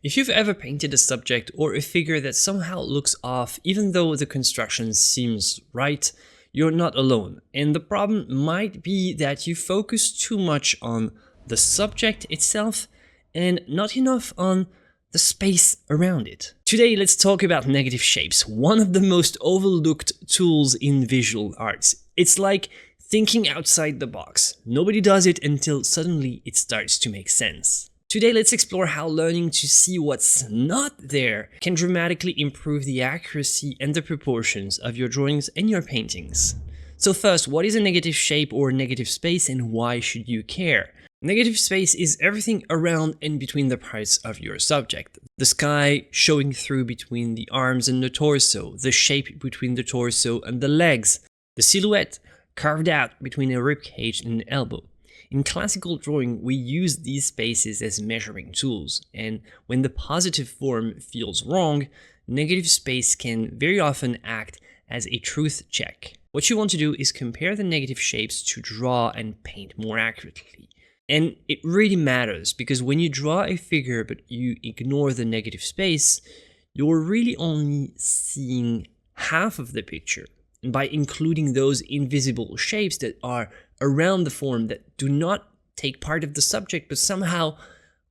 If you've ever painted a subject or a figure that somehow looks off even though the construction seems right, you're not alone. And the problem might be that you focus too much on the subject itself and not enough on the space around it. Today, let's talk about negative shapes, one of the most overlooked tools in visual arts. It's like thinking outside the box. Nobody does it until suddenly it starts to make sense. Today, let's explore how learning to see what's not there can dramatically improve the accuracy and the proportions of your drawings and your paintings. So first, what is a negative shape or negative space and why should you care? Negative space is everything around and between the parts of your subject. The sky showing through between the arms and the torso, the shape between the torso and the legs, the silhouette carved out between a ribcage and an elbow. In classical drawing, we use these spaces as measuring tools, and when the positive form feels wrong, negative space can very often act as a truth check. What you want to do is compare the negative shapes to draw and paint more accurately. And it really matters, because when you draw a figure but you ignore the negative space, you're really only seeing half of the picture. And by including those invisible shapes that are around the form that do not take part of the subject but somehow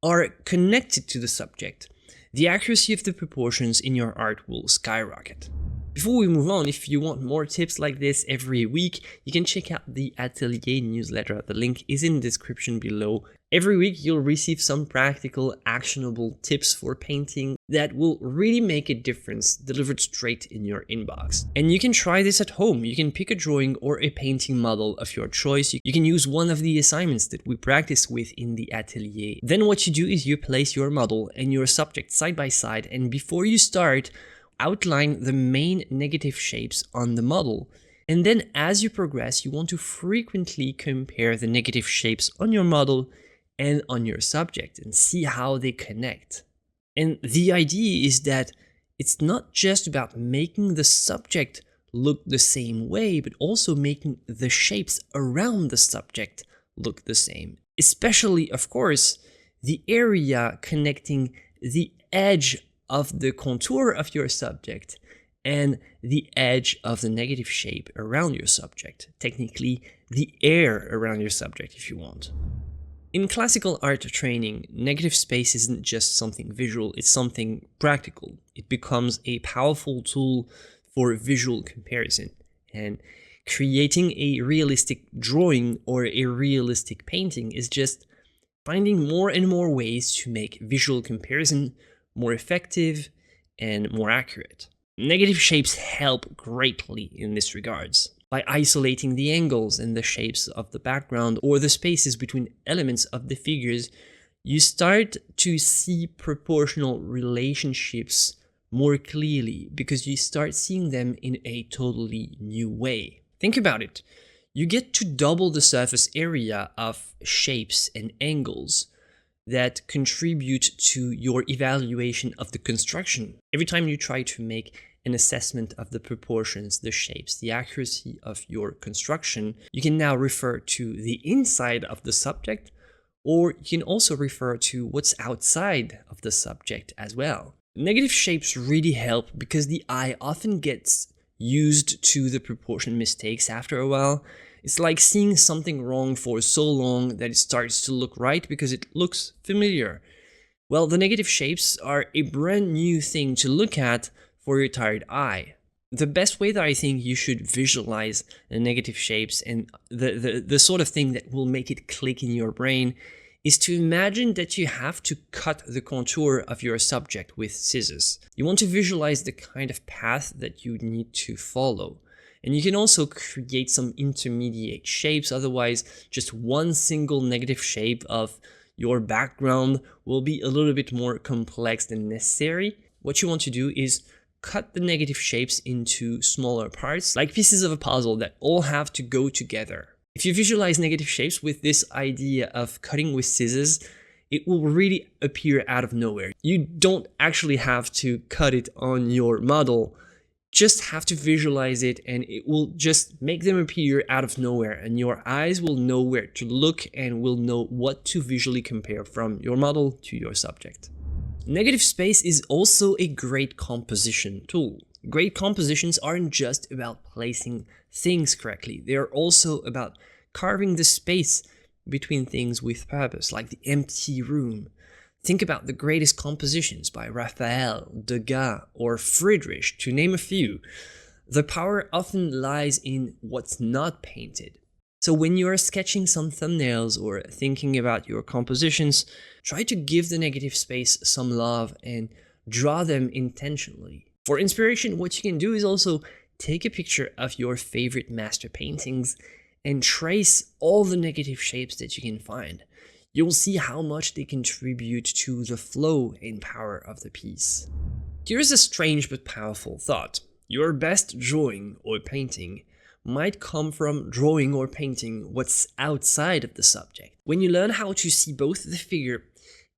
are connected to the subject, the accuracy of the proportions in your art will skyrocket. Before we move on, if you want more tips like this every week, you can check out the Atelier newsletter. The link is in the description below. Every week you'll receive some practical, actionable tips for painting that will really make a difference delivered straight in your inbox. And you can try this at home. You can pick a drawing or a painting model of your choice. You can use one of the assignments that we practice with in the Atelier. Then what you do is you place your model and your subject side by side, and before you start, outline the main negative shapes on the model. And then as you progress, you want to frequently compare the negative shapes on your model and on your subject and see how they connect. And the idea is that it's not just about making the subject look the same way, but also making the shapes around the subject look the same. Especially, of course, the area connecting the edge of the contour of your subject and the edge of the negative shape around your subject. Technically, the air around your subject, if you want. In classical art training, negative space isn't just something visual, it's something practical. It becomes a powerful tool for visual comparison. And creating a realistic drawing or a realistic painting is just finding more and more ways to make visual comparison more effective and more accurate. Negative shapes help greatly in this regards. By isolating the angles and the shapes of the background or the spaces between elements of the figures, you start to see proportional relationships more clearly because you start seeing them in a totally new way. Think about it. You get to double the surface area of shapes and angles that contribute to your evaluation of the construction. Every time you try to make an assessment of the proportions, the shapes, the accuracy of your construction, you can now refer to the inside of the subject, or you can also refer to what's outside of the subject as well. Negative shapes really help because the eye often gets used to the proportion mistakes after a while. It's like seeing something wrong for so long that it starts to look right because it looks familiar. Well, the negative shapes are a brand new thing to look at for your tired eye. The best way that I think you should visualize the negative shapes and the sort of thing that will make it click in your brain is to imagine that you have to cut the contour of your subject with scissors. You want to visualize the kind of path that you need to follow. And you can also create some intermediate shapes, otherwise just one single negative shape of your background will be a little bit more complex than necessary. What you want to do is cut the negative shapes into smaller parts, like pieces of a puzzle that all have to go together. If you visualize negative shapes with this idea of cutting with scissors, it will really appear out of nowhere. You don't actually have to cut it on your model, just have to visualize it and it will just make them appear out of nowhere, and your eyes will know where to look and will know what to visually compare from your model to your subject. Negative space is also a great composition tool. Great compositions aren't just about placing things correctly, they are also about carving the space between things with purpose, like the empty room. Think about the greatest compositions by Raphael, Degas, or Friedrich, to name a few. The power often lies in what's not painted. So when you are sketching some thumbnails or thinking about your compositions, try to give the negative space some love and draw them intentionally. For inspiration, what you can do is also take a picture of your favorite master paintings and trace all the negative shapes that you can find. You'll see how much they contribute to the flow and power of the piece. Here's a strange but powerful thought. Your best drawing or painting might come from drawing or painting what's outside of the subject. When you learn how to see both the figure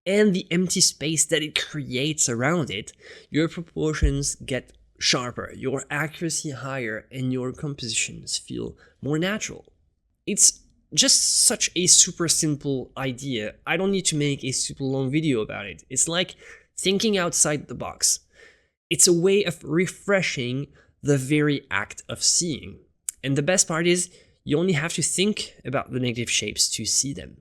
and the empty space that it creates around it, your proportions get sharper, your accuracy higher, and your compositions feel more natural. It's just such a super simple idea. I don't need to make a super long video about it. It's like thinking outside the box. It's a way of refreshing the very act of seeing. And the best part is, you only have to think about the negative shapes to see them.